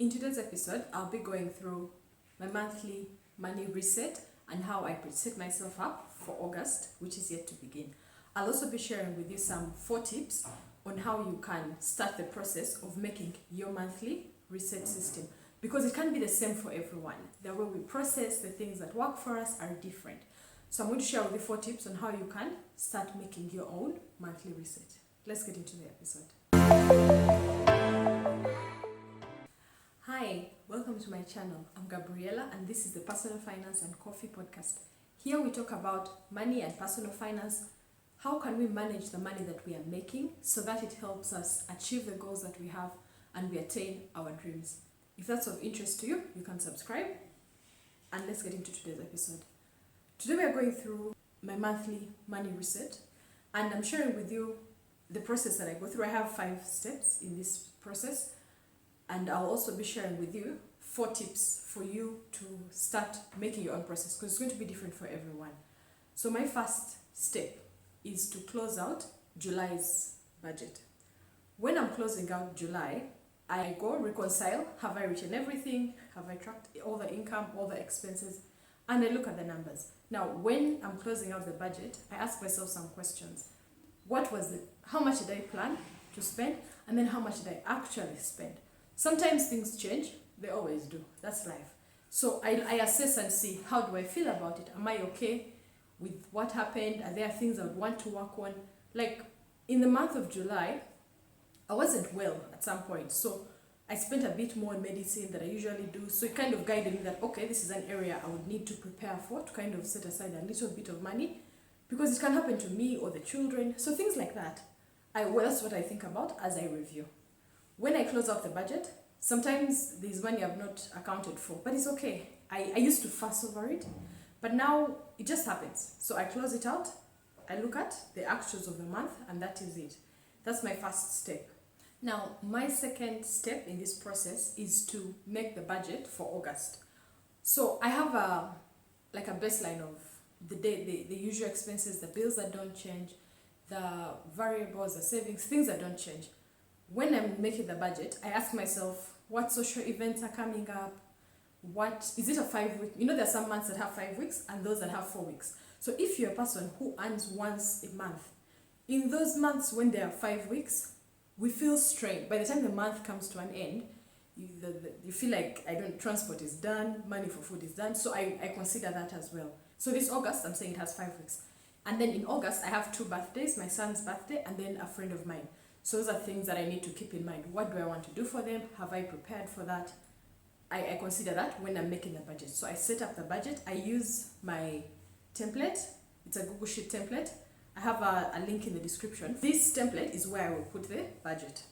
In today's episode, I'll be going through my monthly money reset and how I set myself up for August, which is yet to begin. I'll also be sharing with you some 4 tips on how you can start the process of making your monthly reset system, because it can't be the same for everyone. The way we process the things that work for us are different. So I'm going to share with you 4 tips on how you can start making your own monthly reset. Let's get into the episode. Hi, welcome to my channel. I'm Gabriela and this is the Personal Finance and Coffee podcast. Here we talk about money and personal finance. How can we manage the money that we are making so that it helps us achieve the goals that we have and we attain our dreams? If that's of interest to you, you can subscribe and let's get into today's episode. Today we are going through my monthly money reset and I'm sharing with you the process that I go through. I have 5 steps in this process. And I'll also be sharing with you 4 tips for you to start making your own process, because it's going to be different for everyone. So my first step is to close out July's budget. When I'm closing out July, I go reconcile, have I written everything, have I tracked all the income, all the expenses, and I look at the numbers. Now, when I'm closing out the budget, I ask myself some questions. How much did I plan to spend, and then how much did I actually spend? Sometimes things change, they always do, that's life. So I assess and see, how do I feel about it? Am I okay with what happened? Are there things I would want to work on? Like in the month of July, I wasn't well at some point, so I spent a bit more on medicine than I usually do. So it kind of guided me that, okay, this is an area I would need to prepare for, to kind of set aside a little bit of money, because it can happen to me or the children. So things like that, that's what I think about as I review. When I close out the budget, sometimes there's money I've not accounted for, but it's okay. I used to fuss over it, but now it just happens. So I close it out, I look at the actuals of the month, and that is it. That's my first step. Now, my second step in this process is to make the budget for August. So I have a baseline of the usual expenses, the bills that don't change, the variables, the savings, things that don't change. When I'm making the budget, I ask myself, what social events are coming up? Is it a 5-week? You know, there are some months that have 5 weeks and those that have 4 weeks. So if you're a person who earns once a month, in those months when there are 5 weeks, we feel strained. By the time the month comes to an end, you feel like transport is done, money for food is done. So I consider that as well. So this August, I'm saying it has 5 weeks. And then in August, I have 2 birthdays, my son's birthday and then a friend of mine. So those are things that I need to keep in mind. What do I want to do for them? Have I prepared for that? I consider that when I'm making the budget. So I set up the budget. I use my template. It's a Google Sheet template. I have a link in the description. This template is where I will put the budget.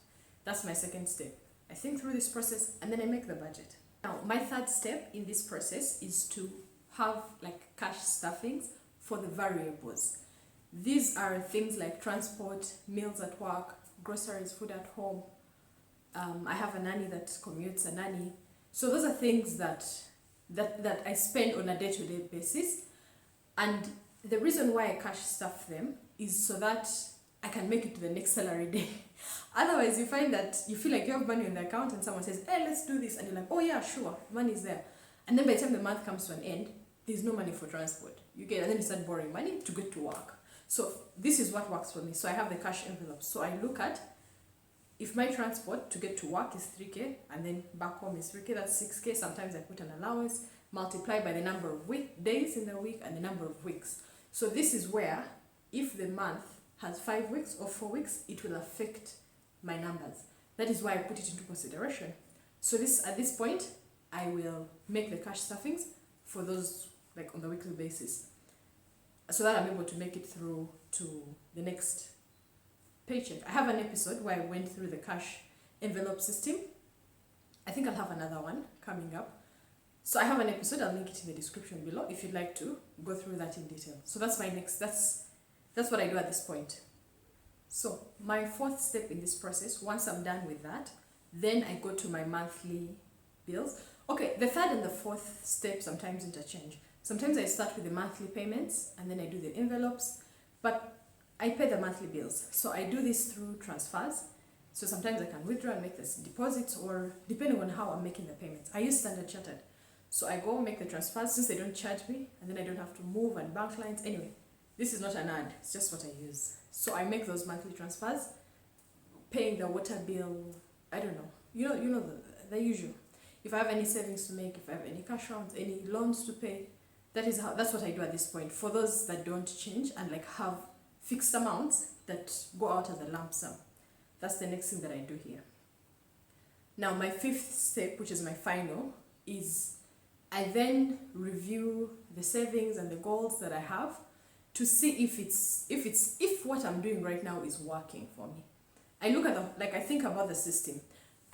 That's my second step. I think through this process and then I make the budget. Now, my third step in this process is to have like cash stuffings for the variables. These are things like transport, meals at work, groceries, food at home. I have a nanny that commutes, a nanny. So those are things that I spend on a day-to-day basis. And the reason why I cash stuff them is so that I can make it to the next salary day. Otherwise, you find that you feel like you have money in the account and someone says, hey, let's do this. And you're like, oh yeah, sure, money's there. And then by the time the month comes to an end, there's no money for transport. And then you start borrowing money to get to work. So this is what works for me. So I have the cash envelope. So I look at, if my transport to get to work is 3K and then back home is 3K, that's 6K. Sometimes I put an allowance, multiply by the number of days in the week and the number of weeks. So this is where, if the month has 5 weeks or 4 weeks, it will affect my numbers. That is why I put it into consideration. So at this point, I will make the cash stuffings for those like on the weekly basis, so that I'm able to make it through to the next paycheck. I have an episode where I went through the cash envelope system. I think I'll have another one coming up. So I have an episode, I'll link it in the description below if you'd like to go through that in detail. So that's what I do at this point. So my 4th step in this process, once I'm done with that, then I go to my monthly bills. Okay, the 3rd and the 4th step sometimes interchange. Sometimes I start with the monthly payments and then I do the envelopes, but I pay the monthly bills. So I do this through transfers. So sometimes I can withdraw and make this deposits, or depending on how I'm making the payments. I use Standard Chartered. So I go make the transfers since they don't charge me, and then I don't have to move and bank lines. Anyway, this is not an ad, it's just what I use. So I make those monthly transfers, paying the water bill, I don't know. You know the usual. If I have any savings to make, if I have any cash rounds, any loans to pay, that's what I do at this point. For those that don't change and like have fixed amounts that go out as a lump sum. That's the next thing that I do here. Now my fifth step, which is my final, is I then review the savings and the goals that I have to see if what I'm doing right now is working for me. I look at I think about the system.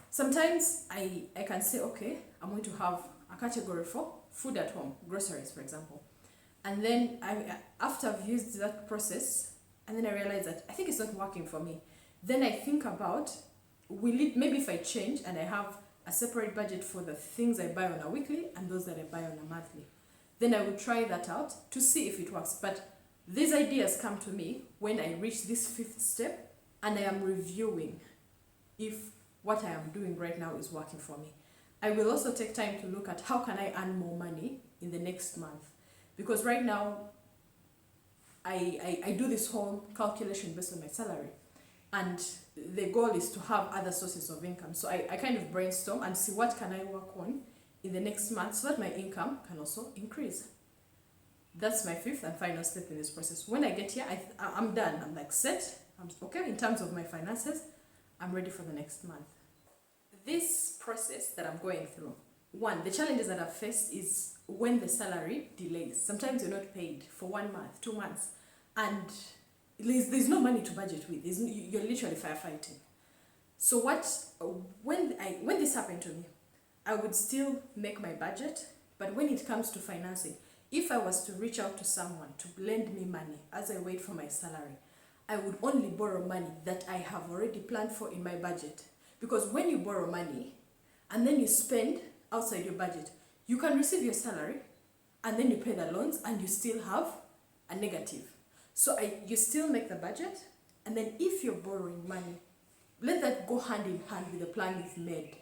Sometimes I can say, okay, I'm going to have a category for food at home, groceries, for example. And then after I've used that process, and then I realize that I think it's not working for me. Then I think about, maybe if I change and I have a separate budget for the things I buy on a weekly and those that I buy on a monthly, then I will try that out to see if it works. But these ideas come to me when I reach this fifth step and I am reviewing if what I am doing right now is working for me. I will also take time to look at how can I earn more money in the next month. Because right now, I do this whole calculation based on my salary. And the goal is to have other sources of income. So I kind of brainstorm and see what can I work on in the next month so that my income can also increase. That's my fifth and final step in this process. When I get here, I'm done. I'm like set. I'm okay in terms of my finances. I'm ready for the next month. This process that I'm going through, one, the challenges that I've faced is when the salary delays. Sometimes you're not paid for 1 month, 2 months, and there's no money to budget with. You're literally firefighting. So when this happened to me, I would still make my budget, but when it comes to financing, if I was to reach out to someone to lend me money as I wait for my salary, I would only borrow money that I have already planned for in my budget. Because when you borrow money and then you spend outside your budget, you can receive your salary and then you pay the loans and you still have a negative. So you still make the budget, and then if you're borrowing money, let that go hand in hand with the plan you've made.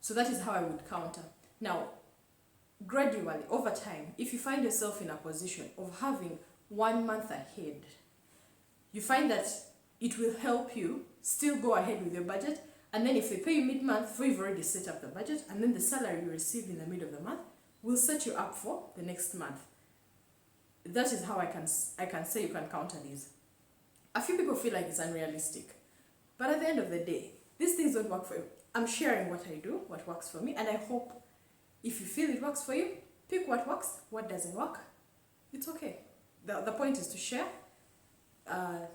So that is how I would counter. Now, gradually, over time, if you find yourself in a position of having 1 month ahead, you find that it will help you still go ahead with your budget. And then if they pay you mid-month, you've already set up the budget, and then the salary you receive in the middle of the month will set you up for the next month. That is how I can say you can counter these. A few people feel like it's unrealistic. But at the end of the day, these things don't work for you. I'm sharing what I do, what works for me, and I hope if you feel it works for you, pick what works, what doesn't work. It's okay. The point is to share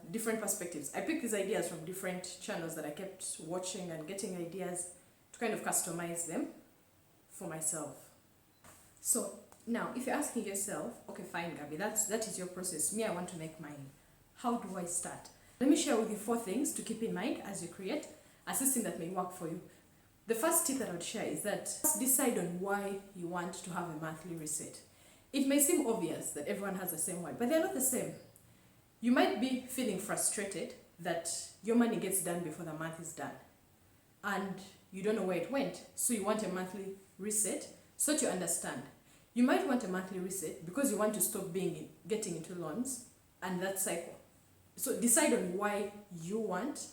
different perspectives. I picked these ideas from different channels that I kept watching and getting ideas to kind of customize them for myself. So now, if you're asking yourself, okay, fine, Gabby, that is your process. Me, I want to make mine. How do I start? Let me share with you 4 things to keep in mind as you create a system that may work for you. The first tip that I would share is that decide on why you want to have a monthly reset. It may seem obvious that everyone has the same why, but they're not the same. You might be feeling frustrated that your money gets done before the month is done and you don't know where it went, so you want a monthly reset so that you understand. You might want a monthly reset because you want to stop getting into loans and that cycle. So decide on why you want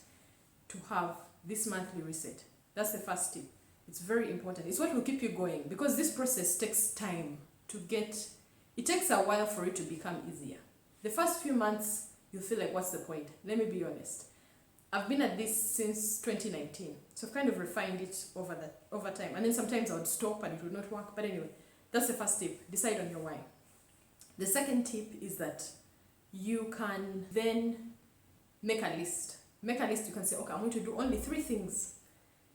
to have this monthly reset. That's the first tip. It's very important. It's what will keep you going because this process takes time to get. It takes a while for it to become easier. The first few months, you'll feel like, what's the point? Let me be honest. I've been at this since 2019. So I've kind of refined it over time. And then sometimes I would stop and it would not work. But anyway, that's the first tip. Decide on your why. The second tip is that you can then make a list. Make a list. You can say, okay, I'm going to do only 3 things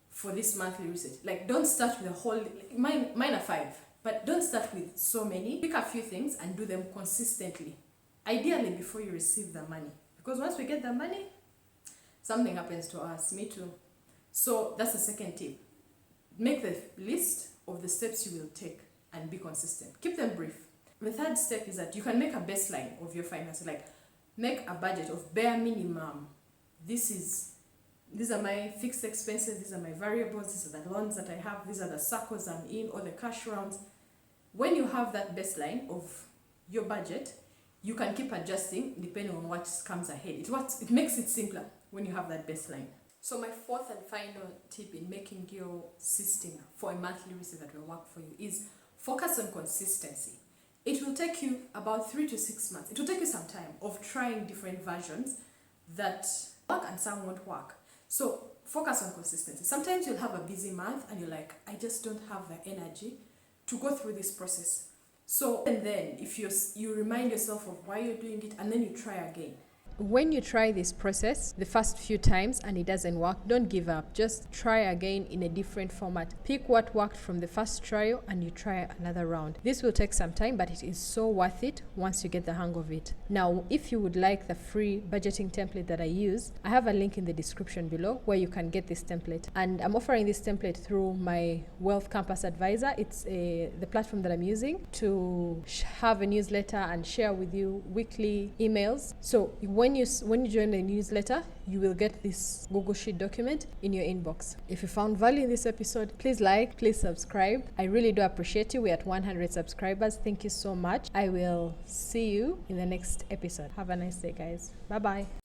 for this monthly reset. Like, don't start with a whole, mine are 5, but don't start with so many. Pick a few things and do them consistently. Ideally before you receive the money. Because once we get the money, something happens to us. Me too. So that's the second tip. Make the list of the steps you will take and be consistent. Keep them brief. The third step is that you can make a baseline of your finances. Like, make a budget of bare minimum. This is these are my fixed expenses, these are my variables, these are the loans that I have, these are the circles I'm in, or the cash rounds. When you have that baseline of your budget, you can keep adjusting depending on what comes ahead. It makes it simpler when you have that baseline. So my fourth and final tip in making your system for a monthly receipt that will work for you is focus on consistency. It will take you about 3 to 6 months. It will take you some time of trying different versions that work and some won't work. So focus on consistency. Sometimes you'll have a busy month and you're like, I just don't have the energy to go through this process. So, and then if you remind yourself of why you're doing it, and then you try again. When you try this process the first few times and it doesn't work, don't give up. Just try again in a different format. Pick what worked from the first trial and you try another round. This will take some time, but it is so worth it once you get the hang of it. Now, if you would like the free budgeting template that I use, I have a link in the description below where you can get this template. And I'm offering this template through my Wealth Campus Advisor. It's the platform that I'm using to have a newsletter and share with you weekly emails. So when you join the newsletter, you will get this Google Sheet document in your inbox. If you found value in this episode, please like, please subscribe. I really do appreciate you. We're at 100 subscribers. Thank you so much. I will see you in the next episode. Have a nice day, guys. Bye-bye.